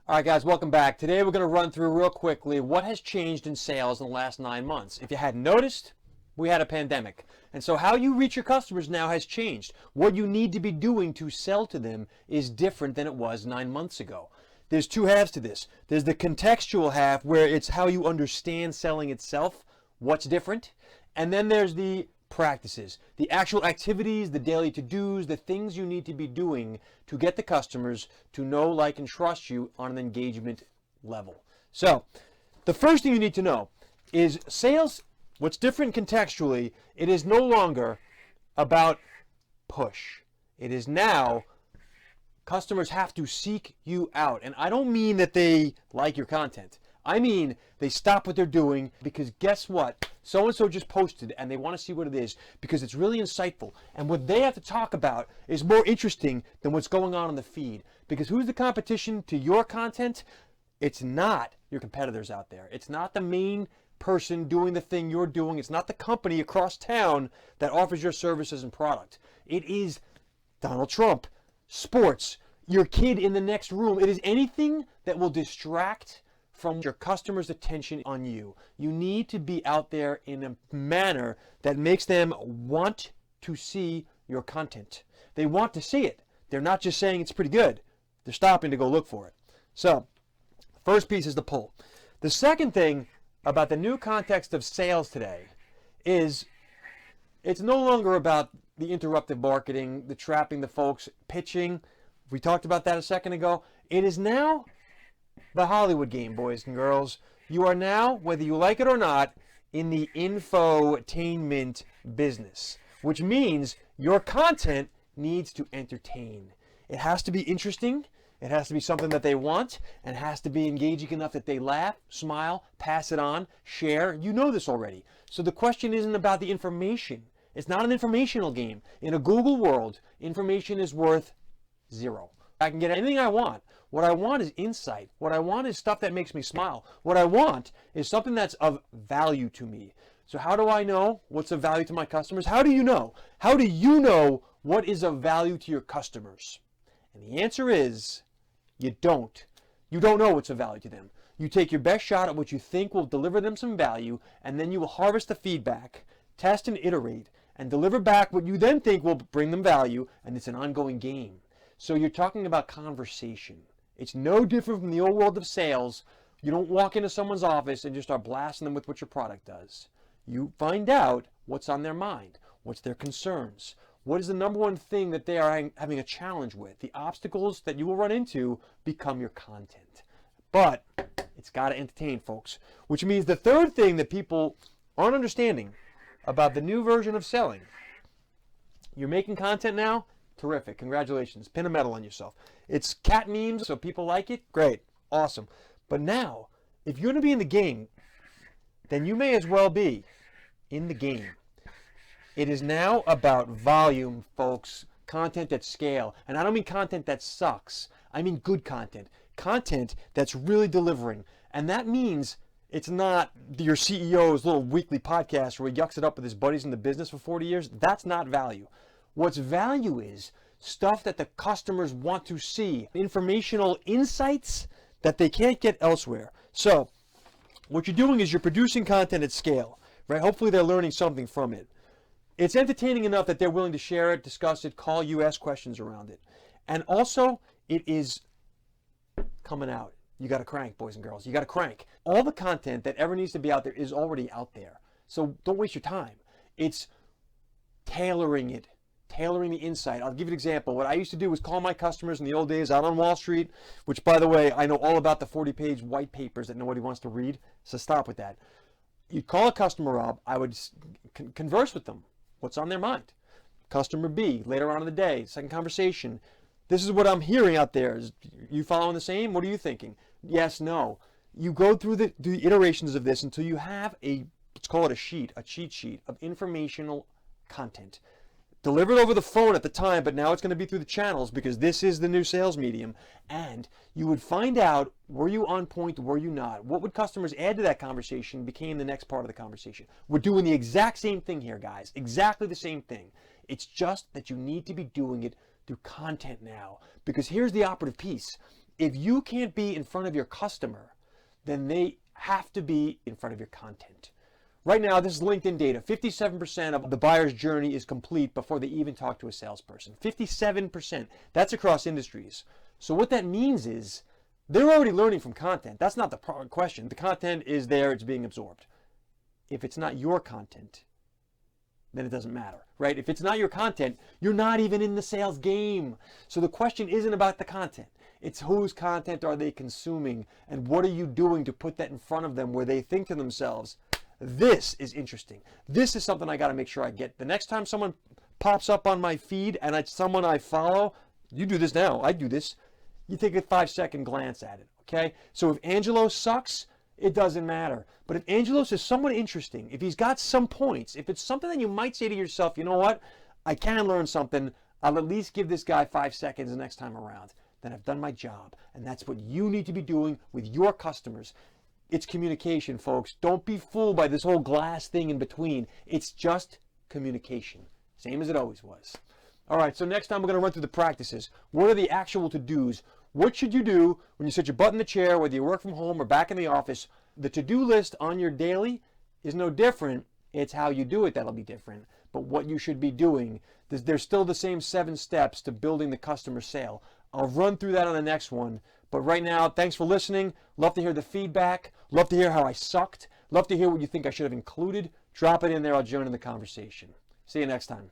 All right, guys, welcome back. Today we're going to run through real quickly what has changed in sales in the last 9 months. If you hadn't noticed, we had a pandemic. And so how you reach your customers now has changed. What you need to be doing to sell to them is different than it was 9 months ago. There's two halves to this. There's the contextual half where it's how you understand selling itself, what's different. And then there's the practices, the actual activities, the daily to-dos, the things you need to be doing to get the customers to know, like, and trust you on an engagement level. So the first thing you need to know is sales, what's different contextually, it is no longer about push. It is now customers have to seek you out. And I don't mean that they like your content. I mean, they stop what they're doing because guess what? So-and-so just posted and they want to see what it is because it's really insightful. And what they have to talk about is more interesting than what's going on in the feed. Because who's the competition to your content? It's not your competitors out there. It's not the main person doing the thing you're doing. It's not the company across town that offers your services and product. It is Donald Trump, sports, your kid in the next room. It is anything that will distract from your customers' attention on you. You need to be out there in a manner that makes them want to see your content. They want to see it. They're not just saying it's pretty good. They're stopping to go look for it. So, first piece is the pull. The second thing about the new context of sales today is it's no longer about the interruptive marketing, the trapping the folks, pitching. We talked about that a second ago. It is now the Hollywood game, boys and girls. You are now, whether you like it or not, in the infotainment business, which means your content needs to entertain. It has to be interesting. It has to be something that they want, and it has to be engaging enough that they laugh, smile, pass it on, share. You know this already. So the question isn't about the information. It's not an informational game. In a Google world, information is worth zero. I can get anything I want. What I want is insight. What I want is stuff that makes me smile. What I want is something that's of value to me. So how do I know what's of value to my customers? How do you know? How do you know what is of value to your customers? And the answer is you don't. You don't know what's of value to them. You take your best shot at what you think will deliver them some value, and then you will harvest the feedback, test and iterate, and deliver back what you then think will bring them value, and it's an ongoing game. So you're talking about conversation. It's no different from the old world of sales. You don't walk into someone's office and just start blasting them with what your product does. You find out what's on their mind, what's their concerns, what is the number one thing that they are having a challenge with. The obstacles that you will run into become your content. But it's got to entertain, folks, which means the third thing that people aren't understanding about the new version of selling. You're making content now? Terrific. Congratulations. Pin a medal on yourself. It's cat memes, so people like it. Great. Awesome. But now, if you're going to be in the game, then you may as well be in the game. It is now about volume, folks. Content at scale. And I don't mean content that sucks. I mean good content. Content that's really delivering. And that means it's not your CEO's little weekly podcast where he yucks it up with his buddies in the business for 40 years. That's not value. What's value is stuff that the customers want to see, informational insights that they can't get elsewhere. So what you're doing is you're producing content at scale, right? Hopefully they're learning something from it. It's entertaining enough that they're willing to share it, discuss it, call you, ask questions around it. And also it is coming out. You got to crank, boys and girls. You got to crank. All the content that ever needs to be out there is already out there. So don't waste your time. It's tailoring it. Tailoring the insight. I'll give you an example. What I used to do was call my customers in the old days out on Wall Street, which, by the way, I know all about the 40-page white papers that nobody wants to read, so stop with that. You'd call a customer up. I would converse with them. What's on their mind? Customer B, later on in the day, second conversation. This is what I'm hearing out there. Is you following the same? What are you thinking? Yes, no. You go through the iterations of this until you have let's call it a cheat sheet of informational content. Delivered over the phone at the time, but now it's going to be through the channels because this is the new sales medium. And you would find out, were you on point, were you not? What would customers add to that conversation became the next part of the conversation. We're doing the exact same thing here, guys. Exactly the same thing. It's just that you need to be doing it through content now. Because here's the operative piece. if you can't be in front of your customer, then they have to be in front of your content. Right now, this is LinkedIn data. 57% of the buyer's journey is complete before they even talk to a salesperson. 57%. That's across industries. So what that means is they're already learning from content. That's not the question. The content is there. It's being absorbed. If it's not your content, then it doesn't matter, right? If it's not your content, you're not even in the sales game. So the question isn't about the content. It's whose content are they consuming, and what are you doing to put that in front of them where they think to themselves, this is interesting. This is something I got to make sure I get. The next time someone pops up on my feed and it's someone I follow, you do this now, I do this, you take a 5-second glance at it, okay? So if Angelo sucks, it doesn't matter. But if Angelos is somewhat interesting, if he's got some points, if it's something that you might say to yourself, you know what, I can learn something, I'll at least give this guy 5 seconds the next time around, then I've done my job. And that's what you need to be doing with your customers. It's communication, folks. Don't be fooled by this whole glass thing in between. It's just communication, same as it always was. All right, so next time we're going to run through the practices. What are the actual to-dos? What should you do when you sit your butt in the chair, whether you work from home or back in the office? The to-do list on your daily is no different. It's how you do it that'll be different. But what you should be doing, there's still the same 7 steps to building the customer sale. I'll run through that on the next one. But right now, thanks for listening. Love to hear the feedback. Love to hear how I sucked. Love to hear what you think I should have included. Drop it in there. I'll join in the conversation. See you next time.